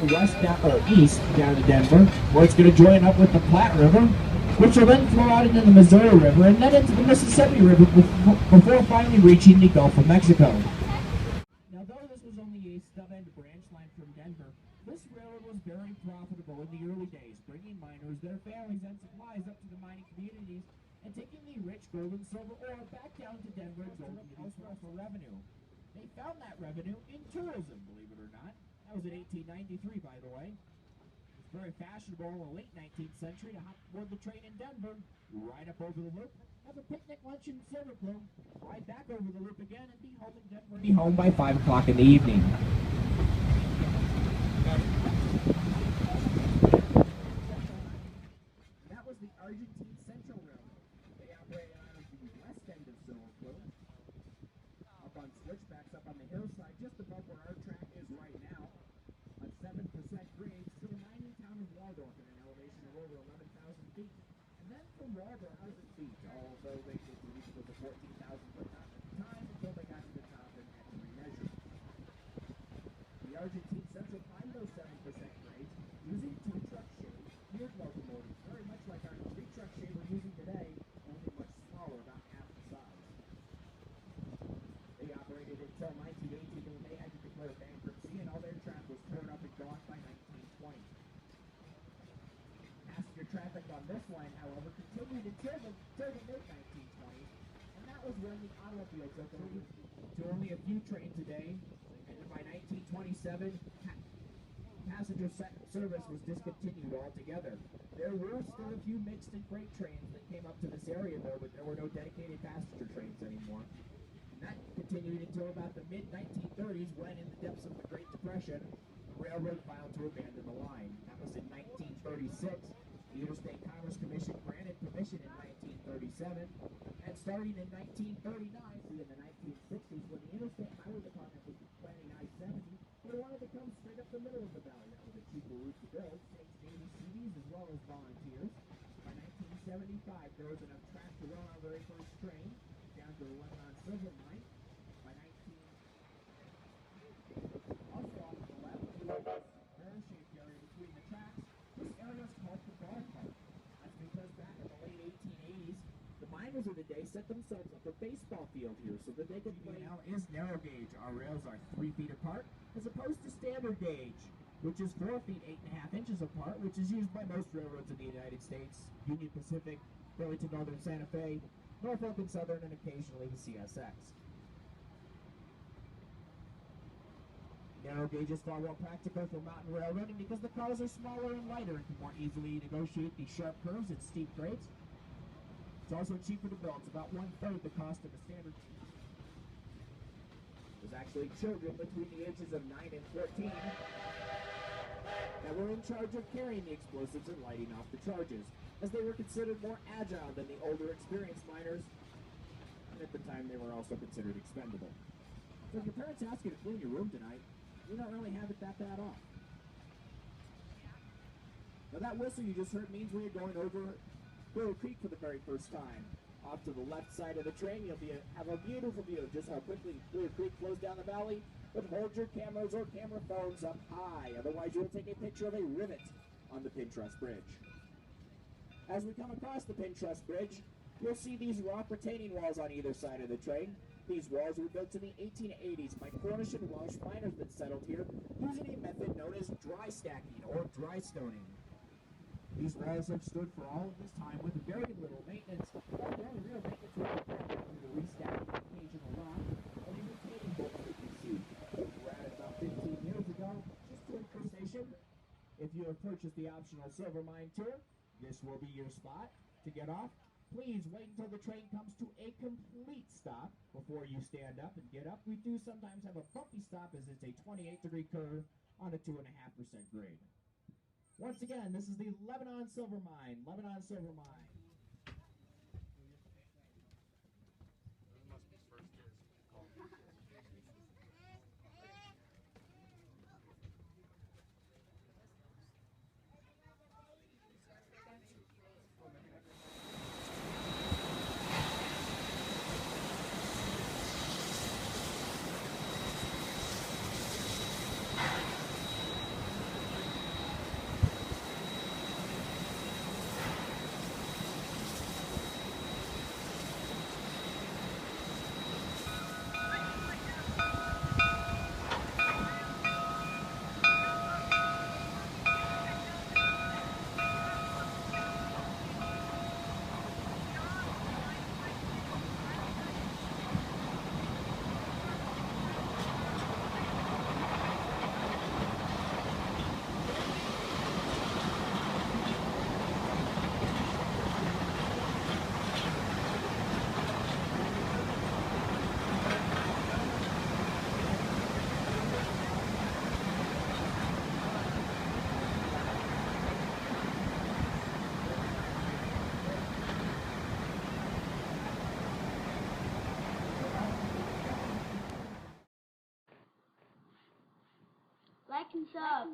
east down to Denver, where it's going to join up with the Platte River, which will then flow out into the Missouri River and then into the Mississippi River before finally reaching the Gulf of Mexico. Now, though this was only a stub-end branch line from Denver, this railroad was very profitable in the early days, bringing miners, their families, and supplies up to the mining communities and taking the rich gold and silver ore back down to Denver and sold it elsewhere for revenue. They found that revenue in tourism, believe it or not. That was in 1893, by the way. It's very fashionable in the late 19th century to hop aboard the train in Denver, ride up over the loop, have a picnic lunch in Silver Plume, ride back over the loop again, and be home in Denver. Be home by 5 o'clock in the evening. That was the Argentine Central Railroad. They operated out of the west end of Silver Plume, up on switchbacks up on the hillside, just above where our track is right now, on 7% grades to the mining town of Waldorf at an elevation of over 11,000 feet. And then from Waldorf, 100 feet, although they did reach with the 14,000 foot top at the time until they got to the top and had to remeasure. The Argentine Central climbed those 7% grades using 2-truck shade geared locomotives, very much like our 3-truck shade we're using today, only much smaller, about half the size. They operated until 1918 when they had to declare bankruptcy and all their track was torn up and gone by 1920. Passenger traffic on this line, however, continued until the mid-1920s, and that was when the automobile took over to only a few trains a day, and by 1927, passenger service was discontinued altogether. There were still a few mixed and freight trains that came up to this area, though, but there were no dedicated passenger trains anymore. That continued until about the mid-1930s when, in the depths of the Great Depression, the railroad filed to abandon the line. That was in 1936. The Interstate Commerce Commission granted permission in 1937, and starting in 1939 through the 1960s, when the Interstate Highway Department was planning I-70, they wanted to come straight up the middle of the valley. That was a cheaper route to build, takes Navy CDs as well as volunteers. By 1975, there was enough track to run our very first train down to the Lebanon Silver Mine. By 19... Also off to the left, we have this barrel-shaped area between the tracks. This area is called the ballpark. That's because back in the late 1880s, the miners of the day set themselves up a baseball field here so that they could play. Now is narrow gauge. Our rails are 3 feet apart, as opposed to standard gauge, which is 4 feet 8.5 inches apart, which is used by most railroads in the United States: Union Pacific, Burlington Northern Santa Fe, Norfolk and Southern, and occasionally the CSX. Narrow gauge is far more practical for mountain railroading because the cars are smaller and lighter and can more easily negotiate the sharp curves and steep grades. It's also cheaper to build. It's about 1/3 the cost of a standard. There's actually children between the ages of 9 and 14 that were in charge of carrying the explosives and lighting off the charges, as they were considered more agile than the older, experienced miners, and at the time they were also considered expendable. So if your parents ask you to clean your room tonight, you don't really have it that bad off. Now that whistle you just heard means we are going over Willow Creek for the very first time. Off to the left side of the train, you'll have a beautiful view of just how quickly Willow Creek flows down the valley, but hold your cameras or camera phones up high, otherwise you'll take a picture of a rivet on the Pin Truss Bridge. As we come across the Pin Truss Bridge, you'll see these rock retaining walls on either side of the train. These walls were built in the 1880s by Cornish and Welsh miners that settled here using a method known as dry stacking or dry stoning. These walls have stood for all of this time with very little maintenance. The only real maintenance was required through the restacking of occasional rock and a retaining bolt that you see. We're at it about 15 years ago, just to a station. If you have purchased the optional Silver Mine Tour, this will be your spot to get off. Please wait until the train comes to a complete stop before you stand up and get up. We do sometimes have a bumpy stop as it's a 28-degree curve on a 2.5% grade. Once again, this is the Lebanon Silver Mine. Lebanon Silver Mine. like and sub.